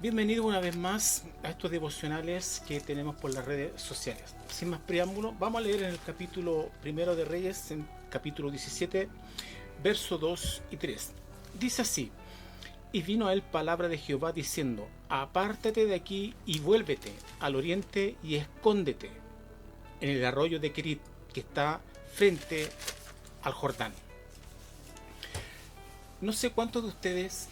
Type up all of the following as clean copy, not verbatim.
Bienvenido una vez más a estos devocionales que tenemos por las redes sociales. Sin más preámbulo, vamos a leer en el capítulo primero de Reyes, en capítulo 17, versos 2 y 3. Dice así: Y vino a él palabra de Jehová diciendo: Apártate de aquí y vuélvete al oriente y escóndete en el arroyo de Kerit, que está frente al Jordán. No sé cuántos de ustedes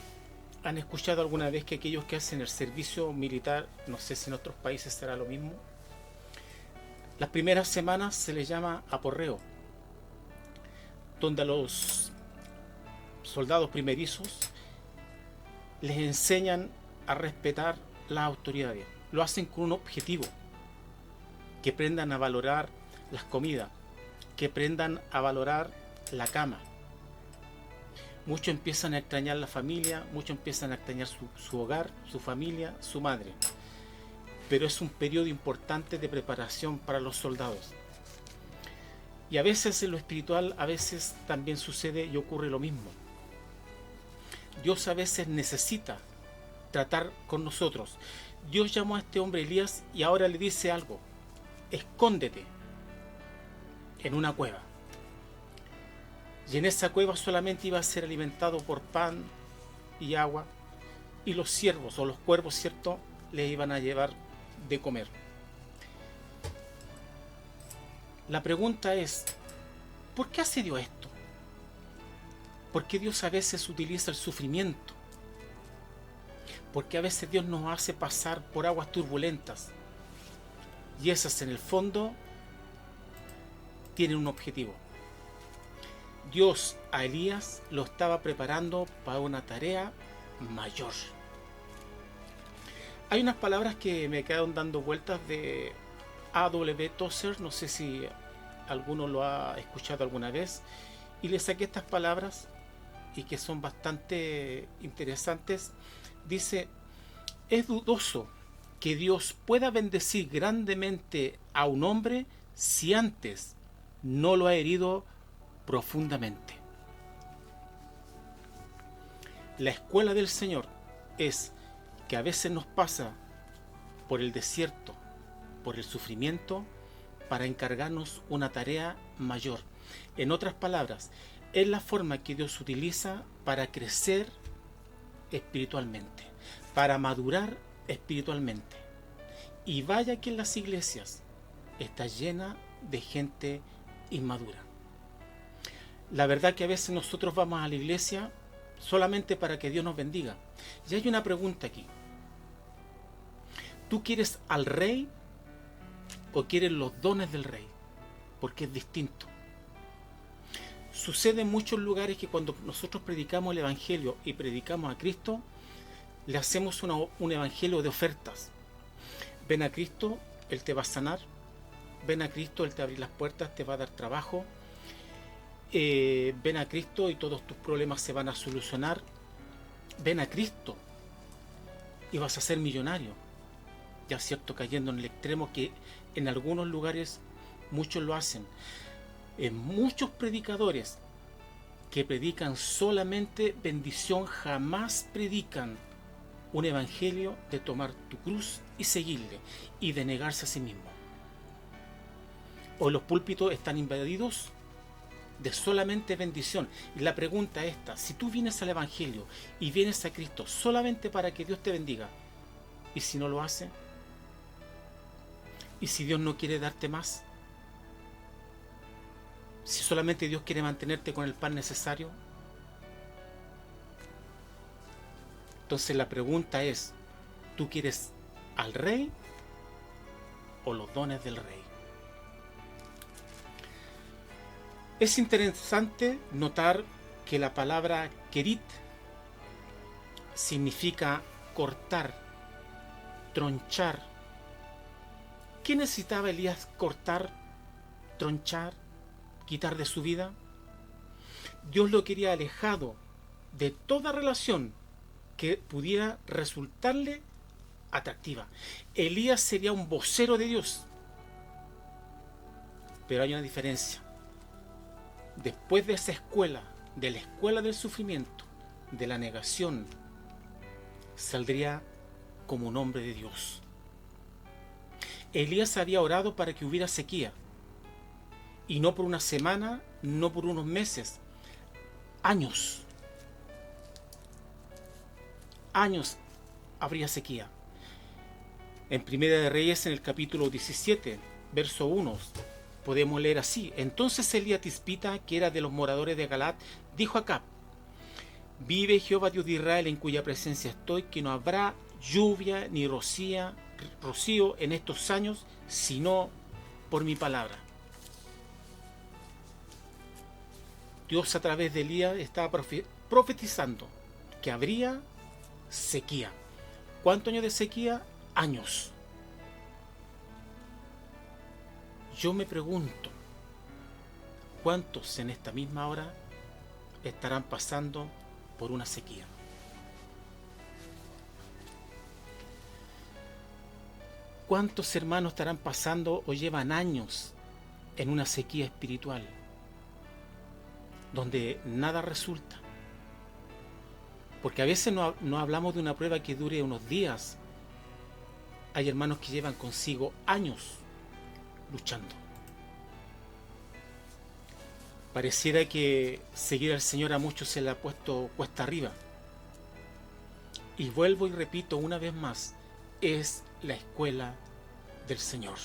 han escuchado alguna vez que aquellos que hacen el servicio militar, no sé si en otros países será lo mismo, las primeras semanas se les llama aporreo, donde a los soldados primerizos les enseñan a respetar las autoridades. Lo hacen con un objetivo: que aprendan a valorar las comidas, que aprendan a valorar la cama. Muchos empiezan a extrañar la familia, muchos empiezan a extrañar su hogar, su familia, su madre. Pero es un periodo importante de preparación para los soldados. Y a veces en lo espiritual, a veces también sucede y ocurre lo mismo. Dios a veces necesita tratar con nosotros. Dios llamó a este hombre Elías y ahora le dice algo: escóndete en una cueva. Y en esa cueva solamente iba a ser alimentado por pan y agua, y los ciervos o los cuervos, ¿cierto?, le iban a llevar de comer. La pregunta es: ¿por qué hace Dios esto? ¿Por qué Dios a veces utiliza el sufrimiento? ¿Por qué a veces Dios nos hace pasar por aguas turbulentas? Y esas, en el fondo, tienen un objetivo. Dios a Elías lo estaba preparando para una tarea mayor. Hay unas palabras que me quedaron dando vueltas de A.W. Tozer, no sé si alguno lo ha escuchado alguna vez, y le saqué estas palabras y que son bastante interesantes. Dice: es dudoso que Dios pueda bendecir grandemente a un hombre si antes no lo ha herido profundamente. La escuela del Señor es que a veces nos pasa por el desierto, por el sufrimiento, para encargarnos una tarea mayor. En otras palabras, es la forma que Dios utiliza para crecer espiritualmente, para madurar espiritualmente. Y vaya que en las iglesias está llena de gente inmadura. La verdad que a veces nosotros vamos a la iglesia solamente para que Dios nos bendiga. Y hay una pregunta aquí: ¿tú quieres al rey o quieres los dones del rey? Porque es distinto. Sucede en muchos lugares que cuando nosotros predicamos el evangelio y predicamos a Cristo, le hacemos un evangelio de ofertas. Ven a Cristo, Él te va a sanar. Ven a Cristo, Él te va a abrir las puertas, te va a dar trabajo. Ven a Cristo y todos tus problemas se van a solucionar. Ven a Cristo y vas a ser millonario. Ya es cierto, cayendo en el extremo que en algunos lugares muchos lo hacen. Muchos predicadores que predican solamente bendición jamás predican un evangelio de tomar tu cruz y seguirle, y de negarse a sí mismo. Hoy los púlpitos están invadidos de solamente bendición. Y la pregunta es esta: si tú vienes al evangelio y vienes a Cristo solamente para que Dios te bendiga, ¿y si no lo hace? ¿Y si Dios no quiere darte más? ¿Si solamente Dios quiere mantenerte con el pan necesario? Entonces la pregunta es: ¿tú quieres al rey o los dones del rey? Es interesante notar que la palabra kerit significa cortar, tronchar. ¿Qué necesitaba Elías cortar, tronchar, quitar de su vida? Dios lo quería alejado de toda relación que pudiera resultarle atractiva. Elías sería un vocero de Dios. Pero hay una diferencia. Después de esa escuela, de la escuela del sufrimiento, de la negación, saldría como un hombre de Dios. Elías había orado para que hubiera sequía, y no por una semana, no por unos meses, años. Años habría sequía. En Primera de Reyes, en el capítulo 17, verso 1, podemos leer así: entonces Elías Tispita, que era de los moradores de Galat, dijo a Acab: vive Jehová Dios de Israel, en cuya presencia estoy, que no habrá lluvia ni rocío en estos años, sino por mi palabra. Dios a través de Elías estaba profetizando que habría sequía. ¿Cuántos años de sequía? Años. Yo me pregunto, ¿cuántos en esta misma hora estarán pasando por una sequía? ¿Cuántos hermanos estarán pasando o llevan años en una sequía espiritual donde nada resulta? Porque a veces no hablamos de una prueba que dure unos días. Hay hermanos que llevan consigo años luchando. Pareciera que seguir al Señor a muchos se le ha puesto cuesta arriba. Y vuelvo y repito una vez más, es la escuela del Señor.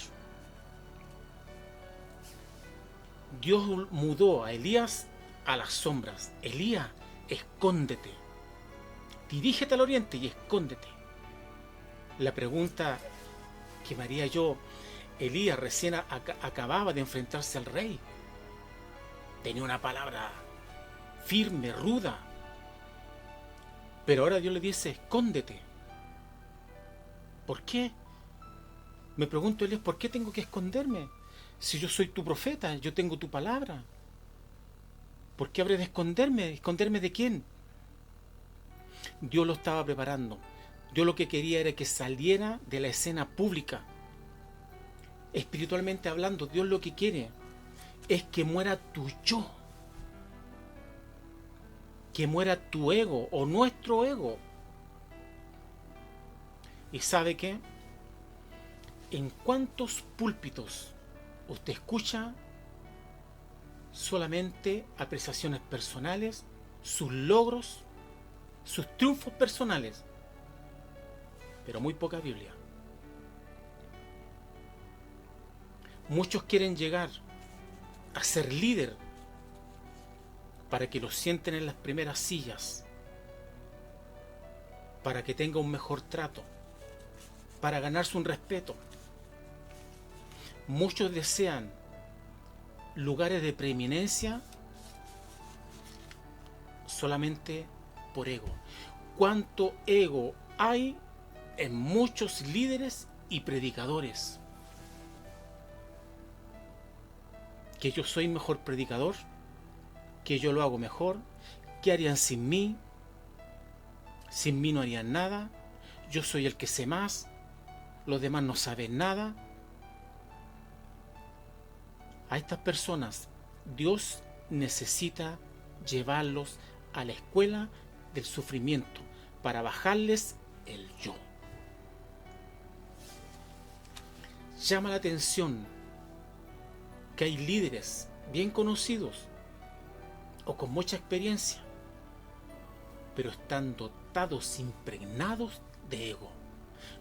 Dios mudó a Elías a las sombras. Elías, escóndete. Dirígete al oriente y escóndete. La pregunta que me haría yo: Elías recién acababa de enfrentarse al rey. Tenía una palabra firme, ruda. Pero ahora Dios le dice: escóndete. ¿Por qué? Me pregunto, Elías, ¿por qué tengo que esconderme? Si yo soy tu profeta, yo tengo tu palabra. ¿Por qué habré de esconderme? ¿Esconderme de quién? Dios lo estaba preparando. Dios lo que quería era que saliera de la escena pública. Espiritualmente hablando, Dios lo que quiere es que muera tu yo. Que muera tu ego o nuestro ego. ¿Y sabe qué? ¿En cuántos púlpitos usted escucha solamente apreciaciones personales, sus logros, sus triunfos personales, pero muy poca Biblia? Muchos quieren llegar a ser líder para que los sienten en las primeras sillas, para que tenga un mejor trato, para ganarse un respeto. Muchos desean lugares de preeminencia solamente por ego. ¿Cuánto ego hay en muchos líderes y predicadores? Que yo soy mejor predicador, que yo lo hago mejor, ¿qué harían sin mí? Sin mí no harían nada, yo soy el que sé más, los demás no saben nada. A estas personas Dios necesita llevarlos a la escuela del sufrimiento para bajarles el yo. Llama la atención que hay líderes bien conocidos o con mucha experiencia, pero están dotados, impregnados de ego.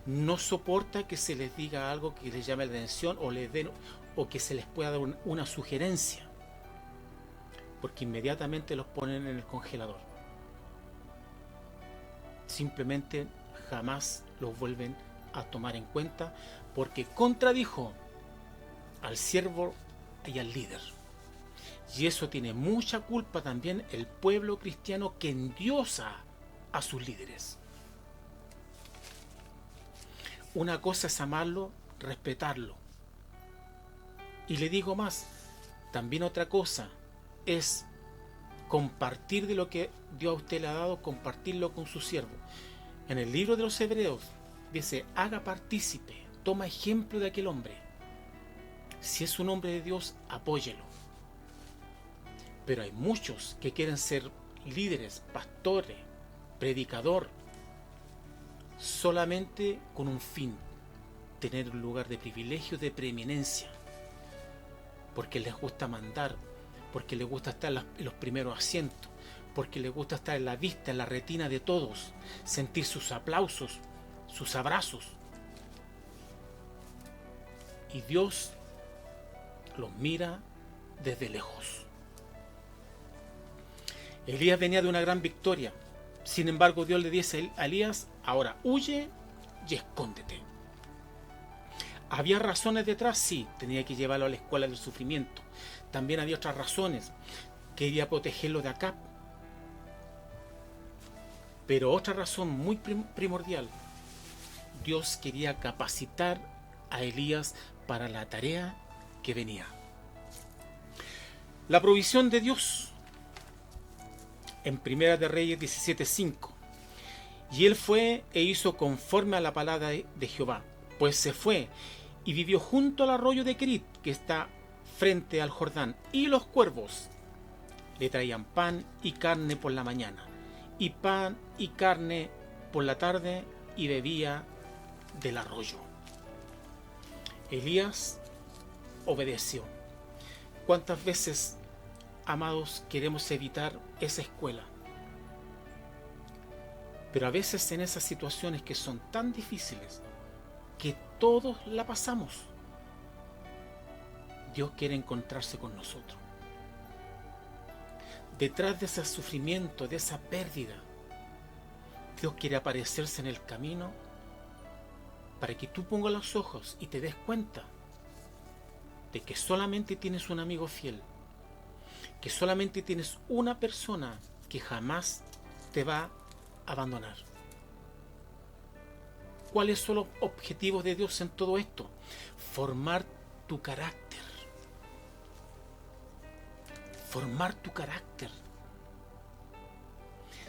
No soporta que se les diga algo que les llame la atención o les den, o que se les pueda dar una sugerencia, porque inmediatamente los ponen en el congelador. Simplemente jamás los vuelven a tomar en cuenta, porque contradijo al siervo y al líder. Y eso tiene mucha culpa también el pueblo cristiano, que endiosa a sus líderes. Una cosa es amarlo, respetarlo. Y le digo más, también otra cosa es compartir de lo que Dios a usted le ha dado, compartirlo con su siervo. En el libro de los Hebreos dice: haga partícipe, toma ejemplo de aquel hombre. Si es un hombre de Dios, apóyelo. Pero hay muchos que quieren ser líderes, pastores, predicador, solamente con un fin: tener un lugar de privilegio, de preeminencia, porque les gusta mandar, porque les gusta estar en los primeros asientos, porque les gusta estar en la vista, en la retina de todos, sentir sus aplausos, sus abrazos. Y Dios los mira desde lejos. Elías venía de una gran victoria. Sin embargo, Dios le dice a Elías: ahora huye y escóndete. ¿Había razones detrás? Sí, tenía que llevarlo a la escuela del sufrimiento. También había otras razones. Quería protegerlo de Acab. Pero otra razón muy primordial: Dios quería capacitar a Elías para la tarea que venía. La provisión de Dios. En Primera de Reyes 17:5. Y él fue e hizo conforme a la palabra de Jehová, pues se fue y vivió junto al arroyo de Kerit, que está frente al Jordán, y los cuervos le traían pan y carne por la mañana, y pan y carne por la tarde, y bebía del arroyo. Elías obedeció. ¿Cuántas veces, amados, queremos evitar esa escuela? Pero a veces en esas situaciones que son tan difíciles, que todos la pasamos, Dios quiere encontrarse con nosotros. Detrás de ese sufrimiento, de esa pérdida, Dios quiere aparecerse en el camino para que tú pongas los ojos y te des cuenta de que solamente tienes un amigo fiel, que solamente tienes una persona que jamás te va a abandonar. ¿Cuáles son los objetivos de Dios en todo esto? Formar tu carácter. Formar tu carácter.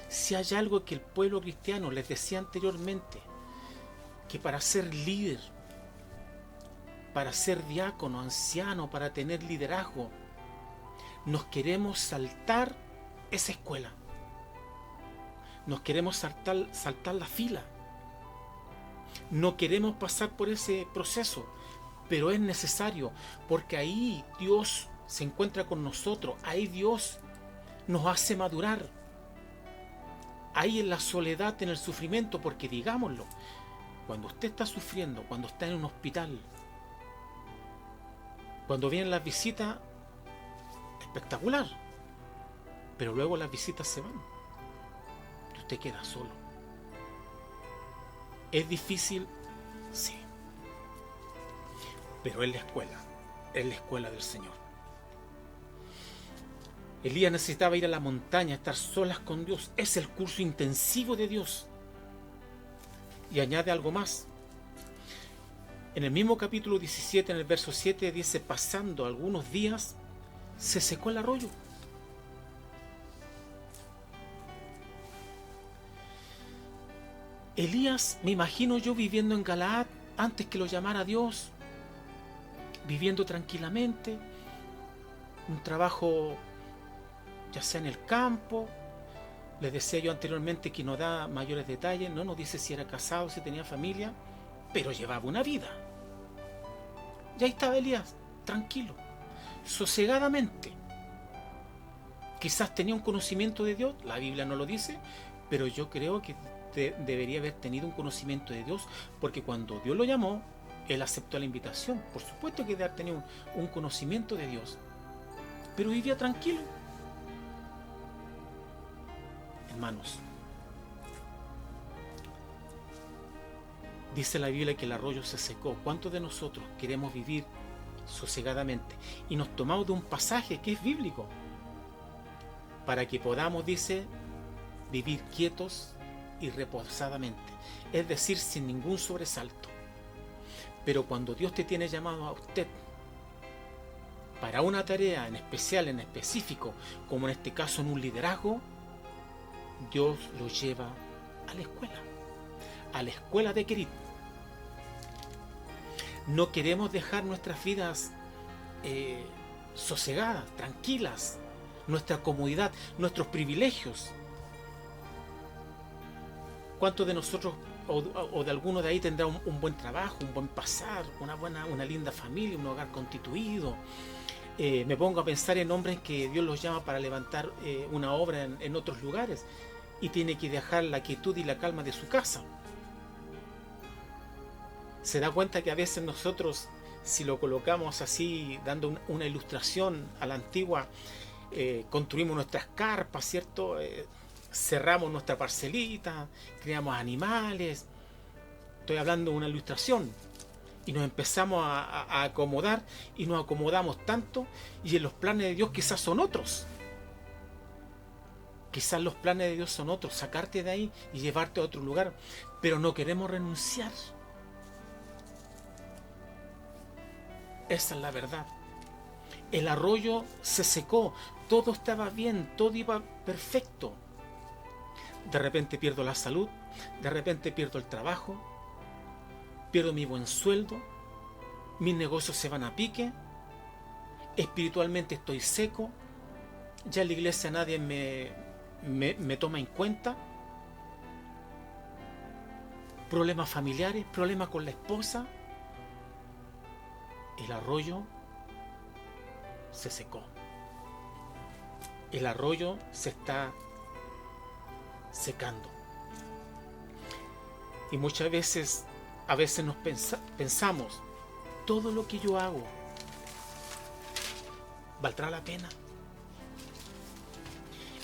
Si hay algo que el pueblo cristiano les decía anteriormente, que para ser líder, para ser diácono, anciano, para tener liderazgo, nos queremos saltar esa escuela. Nos queremos saltar la fila. No queremos pasar por ese proceso, pero es necesario, porque ahí Dios se encuentra con nosotros, ahí Dios nos hace madurar. Ahí en la soledad, en el sufrimiento, porque digámoslo, cuando usted está sufriendo, cuando está en un hospital, cuando vienen las visitas, espectacular, pero luego las visitas se van y usted queda solo. ¿Es difícil? Sí, pero es la escuela del Señor. Elías necesitaba ir a la montaña, estar solas con Dios. Es el curso intensivo de Dios. Y añade algo más. En el mismo capítulo 17, en el verso 7, dice: pasando algunos días, se secó el arroyo. Elías, me imagino yo viviendo en Galaad antes que lo llamara Dios, viviendo tranquilamente, un trabajo ya sea en el campo. Les decía yo anteriormente que no da mayores detalles, no nos dice si era casado, si tenía familia, pero llevaba una vida. Y ahí estaba Elías, tranquilo, sosegadamente. Quizás tenía un conocimiento de Dios, la Biblia no lo dice, pero yo creo que debería haber tenido un conocimiento de Dios, porque cuando Dios lo llamó, él aceptó la invitación. Por supuesto que debe haber tenido un conocimiento de Dios, pero vivía tranquilo. Hermanos, dice la Biblia que el arroyo se secó. ¿Cuántos de nosotros queremos vivir sosegadamente? Y nos tomamos de un pasaje que es bíblico, para que podamos, dice, vivir quietos y reposadamente, es decir, sin ningún sobresalto. Pero cuando Dios te tiene llamado a usted para una tarea en especial, en específico, como en este caso en un liderazgo, Dios lo lleva a la escuela de Kerit. No queremos dejar nuestras vidas sosegadas, tranquilas, nuestra comodidad, nuestros privilegios. ¿Cuántos de nosotros o de alguno de ahí tendrá un buen trabajo, un buen pasar, una linda familia, un hogar constituido. Me pongo a pensar en hombres que Dios los llama para levantar una obra en otros lugares y tiene que dejar la quietud y la calma de su casa. Se da cuenta que a veces nosotros, si lo colocamos así, dando una ilustración a la antigua, construimos nuestras carpas, ¿cierto? Cerramos nuestra parcelita, creamos animales. Estoy hablando de una ilustración. Y nos empezamos a acomodar y nos acomodamos tanto, y en los planes de Dios quizás son otros. Quizás los planes de Dios son otros, sacarte de ahí y llevarte a otro lugar, pero no queremos renunciar. Esa es la verdad. El arroyo se secó, todo estaba bien, todo iba perfecto. De repente pierdo la salud, de repente pierdo el trabajo, pierdo mi buen sueldo, mis negocios se van a pique, espiritualmente estoy seco, ya en la iglesia nadie me toma en cuenta, problemas familiares, problemas con la esposa. El arroyo se secó. El arroyo se está secando. Y muchas veces, nos pensamos, todo lo que yo hago, ¿valdrá la pena?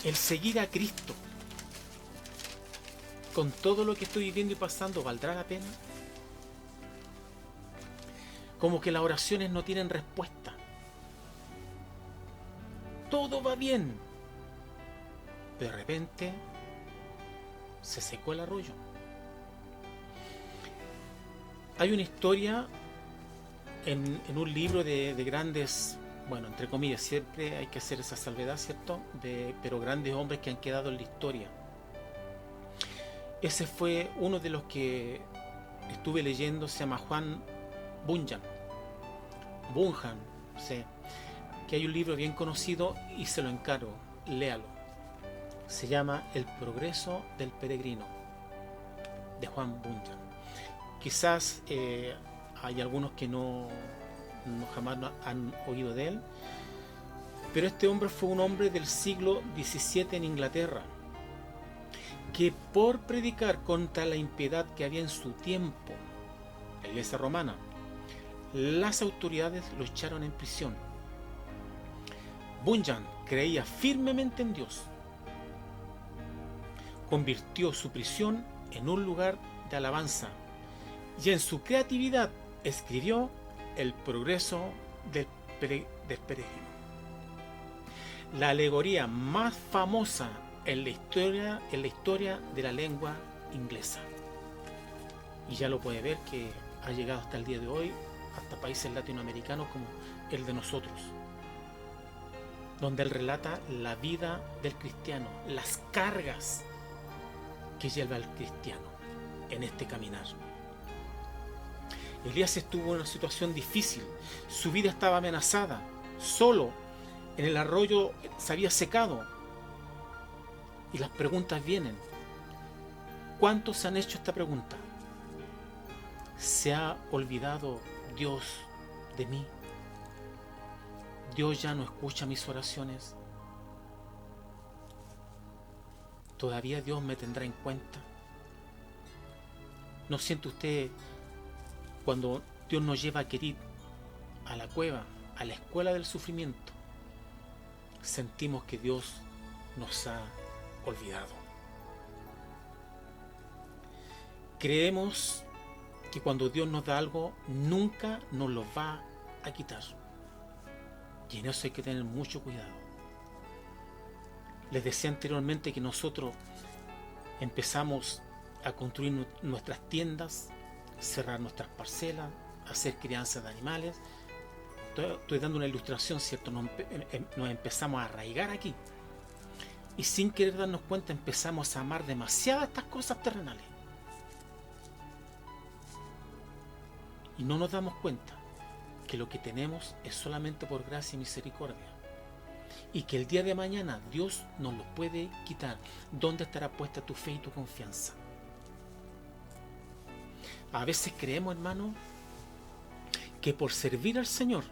El seguir a Cristo, con todo lo que estoy viviendo y pasando, ¿valdrá la pena? Como que las oraciones no tienen respuesta. Todo va bien. De repente se secó el arroyo. Hay una historia en un libro de grandes, bueno, entre comillas, siempre hay que hacer esa salvedad, ¿cierto? Pero grandes hombres que han quedado en la historia. Ese fue uno de los que estuve leyendo, se llama Juan Bunyan, sí, que hay un libro bien conocido y se lo encargo, léalo. Se llama El progreso del peregrino, de Juan Bunyan. Quizás hay algunos que no jamás han oído de él, pero este hombre fue un hombre del siglo XVII en Inglaterra, que por predicar contra la impiedad que había en su tiempo, la iglesia romana, las autoridades lo echaron en prisión. Bunyan creía firmemente en Dios. Convirtió su prisión en un lugar de alabanza y en su creatividad escribió El progreso del peregrino, la alegoría más famosa en la historia de la lengua inglesa. Y ya lo puede ver que ha llegado hasta el día de hoy, hasta países latinoamericanos como el de nosotros, donde él relata la vida del cristiano, las cargas que lleva el cristiano en este caminar. Elías estuvo en una situación difícil, su vida estaba amenazada, solo, en el arroyo se había secado. Y las preguntas vienen. ¿Cuántos han hecho esta pregunta? ¿Se ha olvidado Dios de mí? ¿Dios ya no escucha mis oraciones? ¿Todavía Dios me tendrá en cuenta? ¿No siente usted cuando Dios nos lleva a Querit, a la cueva, a la escuela del sufrimiento? Sentimos que Dios nos ha olvidado. Creemos que cuando Dios nos da algo, nunca nos lo va a quitar. Y en eso hay que tener mucho cuidado. Les decía anteriormente que nosotros empezamos a construir nuestras tiendas, cerrar nuestras parcelas, hacer crianza de animales. Estoy dando una ilustración, ¿cierto? Nos empezamos a arraigar aquí. Y sin querer darnos cuenta empezamos a amar demasiadas estas cosas terrenales. Y no nos damos cuenta que lo que tenemos es solamente por gracia y misericordia. Y que el día de mañana Dios nos lo puede quitar. ¿Dónde estará puesta tu fe y tu confianza? A veces creemos, hermano, que por servir al Señor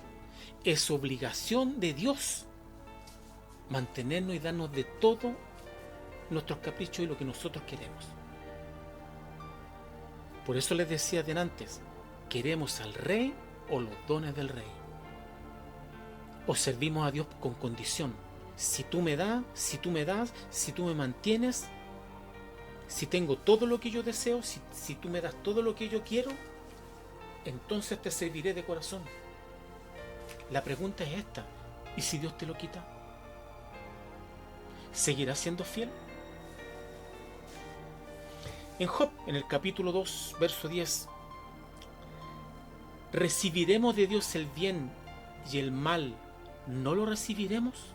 es obligación de Dios mantenernos y darnos de todo nuestros caprichos y lo que nosotros queremos. Por eso les decía de antes, ¿queremos al rey o los dones del rey? O servimos a Dios con condición. Si tú me das, si tú me mantienes, si tengo todo lo que yo deseo, si tú me das todo lo que yo quiero, entonces te serviré de corazón. La pregunta es esta: ¿y si Dios te lo quita? ¿Seguirás siendo fiel? En Job, en el capítulo 2, verso 10, ¿recibiremos de Dios el bien y el mal no lo recibiremos?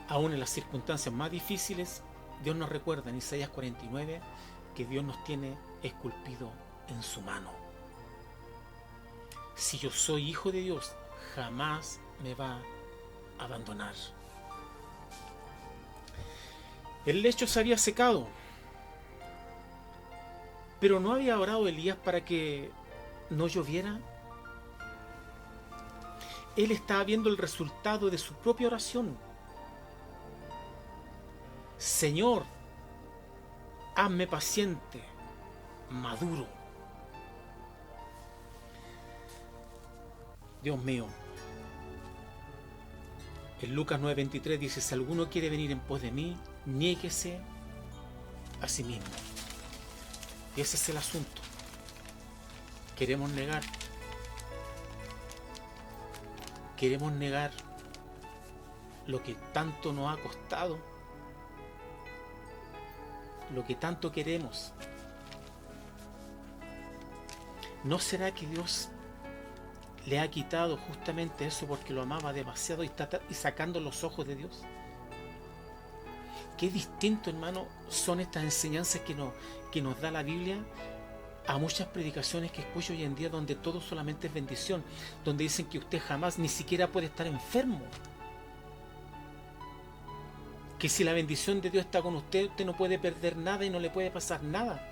Aún en las circunstancias más difíciles, Dios nos recuerda en Isaías 49 que Dios nos tiene esculpido en su mano. Si yo soy hijo de Dios, jamás me va a abandonar. El lecho se había secado, pero ¿no había orado Elías para que no lloviera? Él estaba viendo el resultado de su propia oración. Señor, hazme paciente, maduro. Dios mío. En Lucas 9:23 dice: si alguno quiere venir en pos de mí, niéguese a sí mismo. Y ese es el asunto. Queremos negar lo que tanto nos ha costado, lo que tanto queremos. ¿No será que Dios le ha quitado justamente eso porque lo amaba demasiado y está sacando los ojos de Dios? Qué distinto, hermano, son estas enseñanzas que nos da la Biblia a muchas predicaciones que escucho hoy en día, donde todo solamente es bendición, donde dicen que usted jamás ni siquiera puede estar enfermo, que si la bendición de Dios está con usted, usted no puede perder nada y no le puede pasar nada.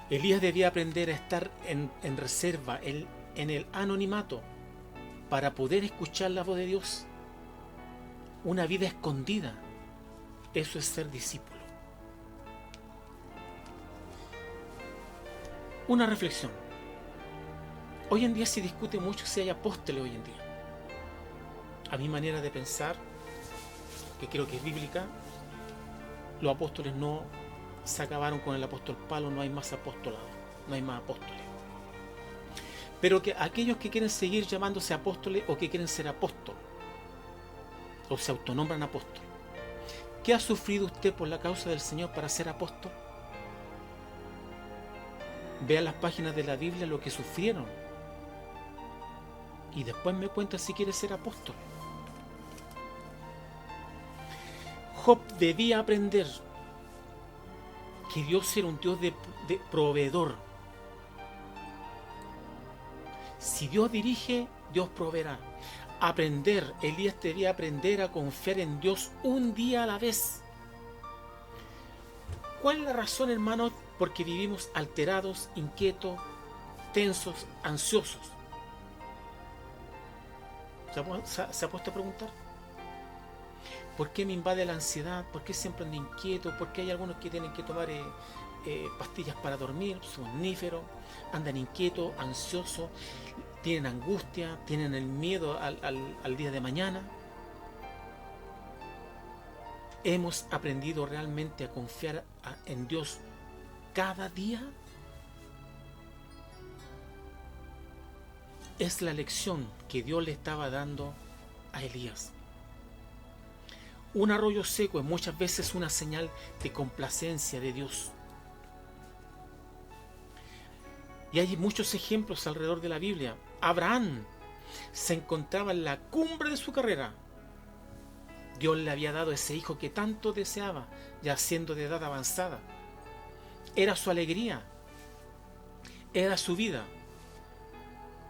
Elías debía aprender a estar en reserva, en el anonimato, para poder escuchar la voz de Dios. Una vida escondida, eso es ser discípulo. Una reflexión. Hoy en día se discute mucho si hay apóstoles hoy en día. A mi manera de pensar, que creo que es bíblica, los apóstoles no se acabaron con el apóstol Pablo, no hay más apostolado, no hay más apóstoles. Pero que aquellos que quieren seguir llamándose apóstoles o que quieren ser apóstoles, o se autonombran apóstoles, ¿qué ha sufrido usted por la causa del Señor para ser apóstol? Vea las páginas de la Biblia lo que sufrieron y después me cuenta si quiere ser apóstol. Job debía aprender que Dios era un Dios de proveedor. Si Dios dirige, Dios proveerá. Elías debía aprender a confiar en Dios un día a la vez. ¿Cuál es la razón, hermanos? Porque vivimos alterados, inquietos, tensos, ansiosos. ¿Se ha puesto a preguntar? ¿Por qué me invade la ansiedad? ¿Por qué siempre ando inquieto? ¿Por qué hay algunos que tienen que tomar pastillas para dormir, somníferos? Andan inquietos, ansiosos, tienen angustia, tienen el miedo al día de mañana. ¿Hemos aprendido realmente a confiar en Dios cada día? Es la lección que Dios le estaba dando a Elías. Un arroyo seco es muchas veces una señal de complacencia de Dios. Y hay muchos ejemplos alrededor de la Biblia. Abraham se encontraba en la cumbre de su carrera. Dios le había dado ese hijo que tanto deseaba, ya siendo de edad avanzada. Era su alegría, era su vida.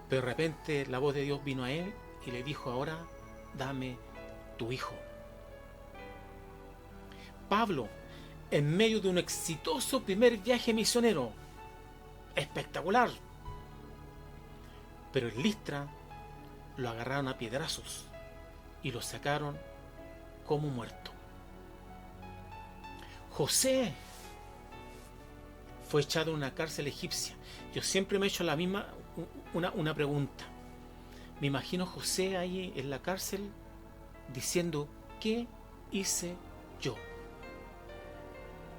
Pero de repente la voz de Dios vino a él y le dijo: ahora dame tu hijo. Pablo, en medio de un exitoso primer viaje misionero, espectacular, pero en Listra lo agarraron a piedrazos y lo sacaron como muerto. José fue echado en una cárcel egipcia. Yo siempre me he hecho una pregunta. Me imagino a José ahí en la cárcel diciendo, ¿qué hice yo?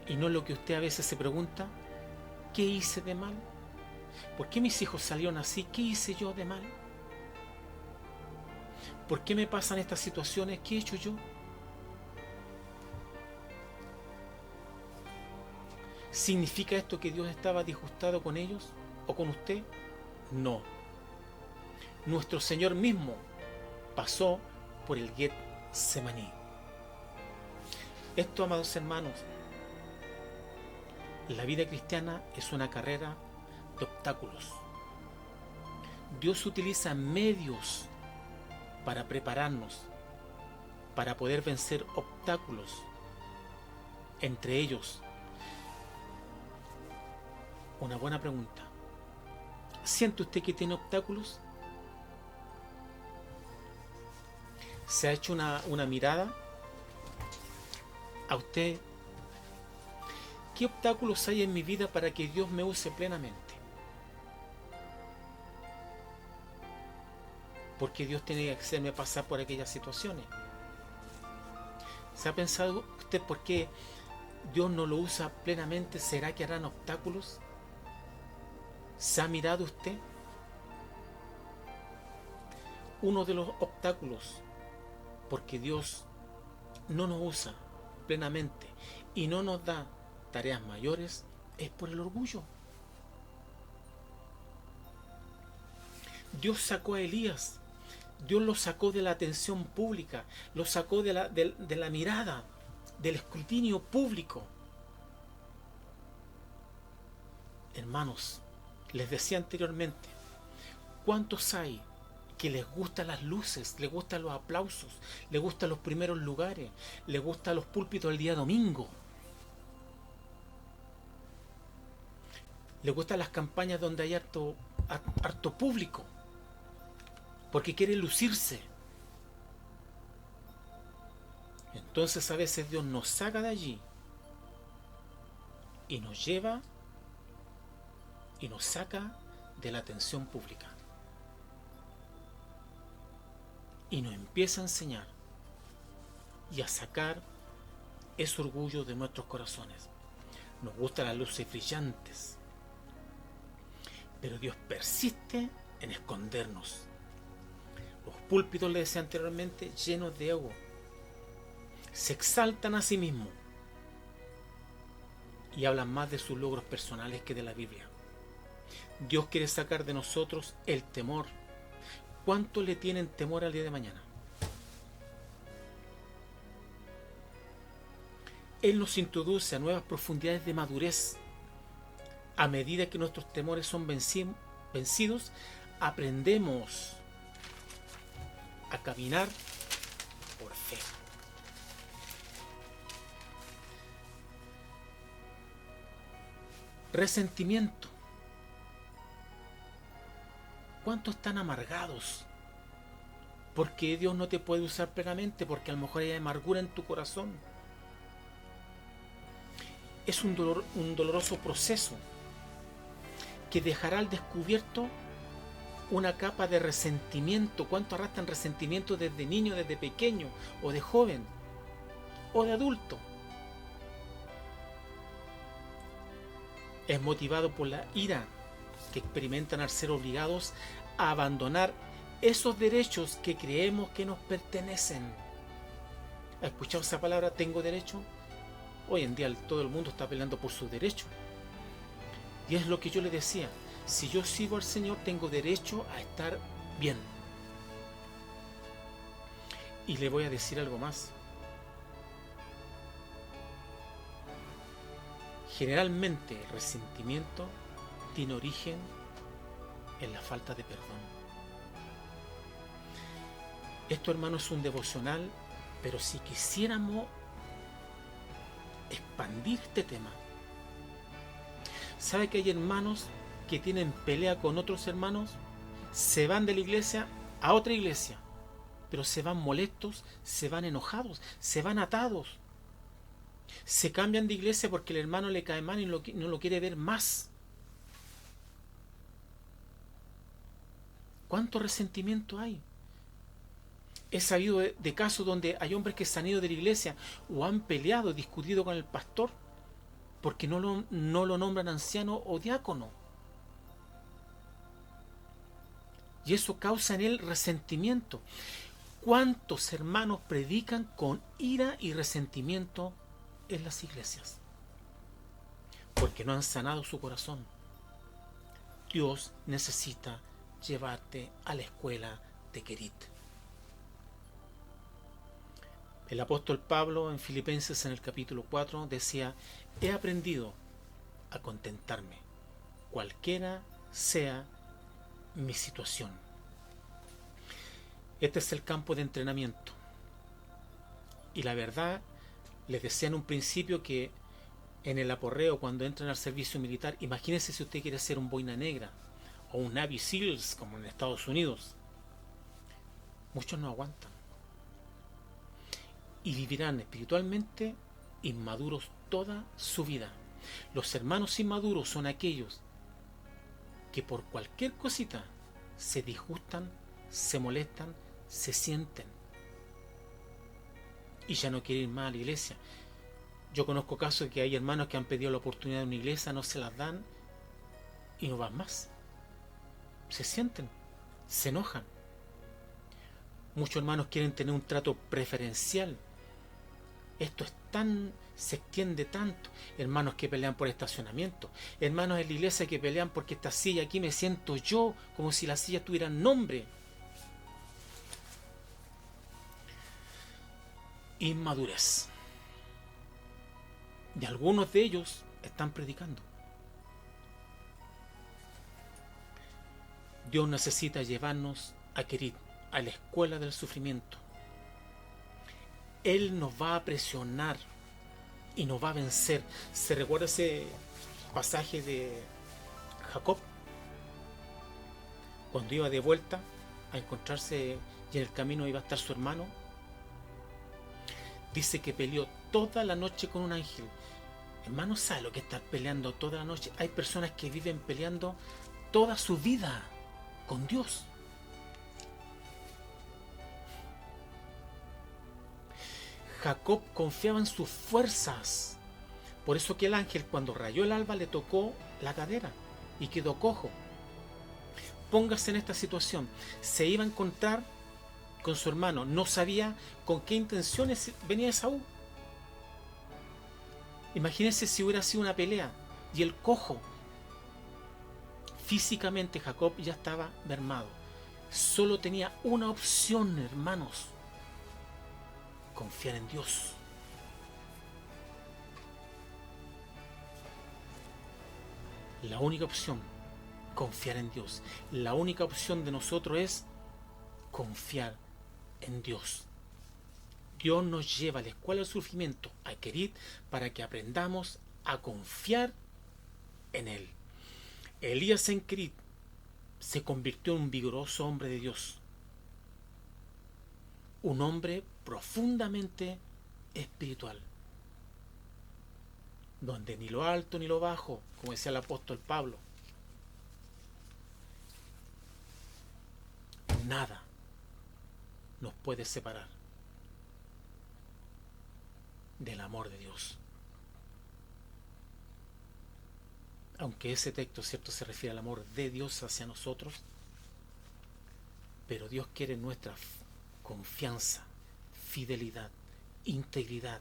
Y no lo que usted a veces se pregunta, ¿qué hice de mal? ¿Por qué mis hijos salieron así? ¿Qué hice yo de mal? ¿Por qué me pasan estas situaciones? ¿Qué he hecho yo? ¿Significa esto que Dios estaba disgustado con ellos o con usted? No. Nuestro Señor mismo pasó por el Getsemaní. Esto, amados hermanos, la vida cristiana es una carrera de obstáculos. Dios utiliza medios para prepararnos, para poder vencer obstáculos. Entre ellos, una buena pregunta. ¿Siente usted que tiene obstáculos? ¿Se ha hecho una mirada a usted? ¿Qué obstáculos hay en mi vida para que Dios me use plenamente? Porque Dios tiene que hacerme pasar por aquellas situaciones. ¿Se ha pensado usted por qué Dios no lo usa plenamente? ¿Será que harán obstáculos? ¿Se ha mirado usted? Uno de los obstáculos porque Dios no nos usa plenamente y no nos da tareas mayores es por el orgullo. Dios sacó a Elías, Dios lo sacó de la atención pública, lo sacó de la mirada, del escrutinio público. Hermanos, les decía anteriormente, ¿cuántos hay que les gustan las luces, les gustan los aplausos, les gustan los primeros lugares, les gustan los púlpitos el día domingo? Les gustan las campañas donde hay harto público, porque quieren lucirse. Entonces a veces Dios nos saca de allí y nos lleva y nos saca de la atención pública y nos empieza a enseñar y a sacar ese orgullo de nuestros corazones. Nos gustan las luces brillantes, pero Dios persiste en escondernos. Los púlpitos, les decía anteriormente, llenos de ego, se exaltan a sí mismos y hablan más de sus logros personales que de la Biblia. Dios quiere sacar de nosotros el temor. ¿Cuánto le tienen temor al día de mañana? Él nos introduce a nuevas profundidades de madurez. A medida que nuestros temores son vencidos, aprendemos a caminar por fe. Resentimiento. ¿Cuántos están amargados? Porque Dios no te puede usar plenamente, porque a lo mejor hay amargura en tu corazón. Es un doloroso proceso que dejará al descubierto una capa de resentimiento. ¿Cuántos arrastran resentimiento desde niño, desde pequeño, o de joven, o de adulto? Es motivado por la ira que experimentan al ser obligados a abandonar esos derechos que creemos que nos pertenecen. ¿Ha escuchado esa palabra, tengo derecho? Hoy en día todo el mundo está peleando por sus derechos. Y es lo que yo le decía, si yo sigo al Señor tengo derecho a estar bien. Y le voy a decir algo más. Generalmente el resentimiento tiene origen en la falta de perdón. Esto, hermano, es un devocional, pero si quisiéramos expandir este tema. ¿Sabe que hay hermanos que tienen pelea con otros hermanos? Se van de la iglesia a otra iglesia, pero se van molestos, se van enojados, se van atados. Se cambian de iglesia porque el hermano le cae mal y no lo quiere ver más. ¿Cuánto resentimiento hay? He sabido de casos donde hay hombres que se han ido de la iglesia o han peleado, discutido con el pastor porque no lo nombran anciano o diácono. Y eso causa en él resentimiento. ¿Cuántos hermanos predican con ira y resentimiento en las iglesias? Porque no han sanado su corazón. Dios necesita llevarte a la escuela de Querit. El apóstol Pablo en Filipenses en el capítulo 4 decía: he aprendido a contentarme, cualquiera sea mi situación. Este es el campo de entrenamiento. Y la verdad, les decía en un principio que en el aporreo, cuando entran al servicio militar, imagínense si usted quiere ser un boina negra o un Navy SEALs como en Estados Unidos. Muchos no aguantan. Y vivirán espiritualmente inmaduros toda su vida. Los hermanos inmaduros son aquellos que por cualquier cosita se disgustan, se molestan, se sienten y ya no quieren ir más a la iglesia. Yo conozco casos de que hay hermanos que han pedido la oportunidad de una iglesia, no se las dan y no van más. Se sienten, se enojan. Muchos hermanos quieren tener un trato preferencial. Esto es se extiende tanto. Hermanos que pelean por estacionamiento, hermanos en la iglesia que pelean porque esta silla aquí me siento yo, como si la silla tuviera nombre. Inmadurez. Y algunos de ellos están predicando. Dios necesita llevarnos a Querit, a la escuela del sufrimiento. Él nos va a presionar y nos va a vencer. ¿Se recuerda ese pasaje de Jacob? Cuando iba de vuelta a encontrarse y en el camino iba a estar su hermano. Dice que peleó toda la noche con un ángel. Hermano, ¿sabe lo que es estar peleando toda la noche? Hay personas que viven peleando toda su vida con Dios. Jacob confiaba en sus fuerzas. Por eso que el ángel, cuando rayó el alba, le tocó la cadera y quedó cojo. Póngase en esta situación. Se iba a encontrar con su hermano. No sabía con qué intenciones venía Esaú. Imagínense si hubiera sido una pelea y el cojo. Físicamente Jacob ya estaba mermado. Solo tenía una opción, hermanos: confiar en Dios. La única opción, confiar en Dios. La única opción de nosotros es confiar en Dios. Dios nos lleva a la escuela del sufrimiento, a Querit, para que aprendamos a confiar en Él. Elías en Querit se convirtió en un vigoroso hombre de Dios. Un hombre profundamente espiritual, donde ni lo alto ni lo bajo, como decía el apóstol Pablo, nada nos puede separar del amor de Dios. Aunque ese texto, cierto, se refiere al amor de Dios hacia nosotros, pero Dios quiere nuestra confianza, fidelidad, integridad,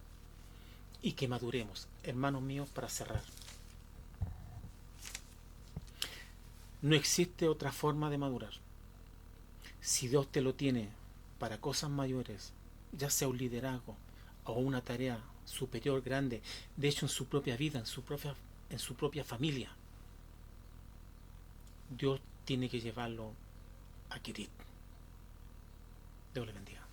y que maduremos. Hermanos míos, para cerrar, no existe otra forma de madurar. Si Dios te lo tiene para cosas mayores, ya sea un liderazgo o una tarea superior, grande, de hecho en su propia vida, en su propia familia, Dios tiene que llevarlo a Querit. Dios le bendiga.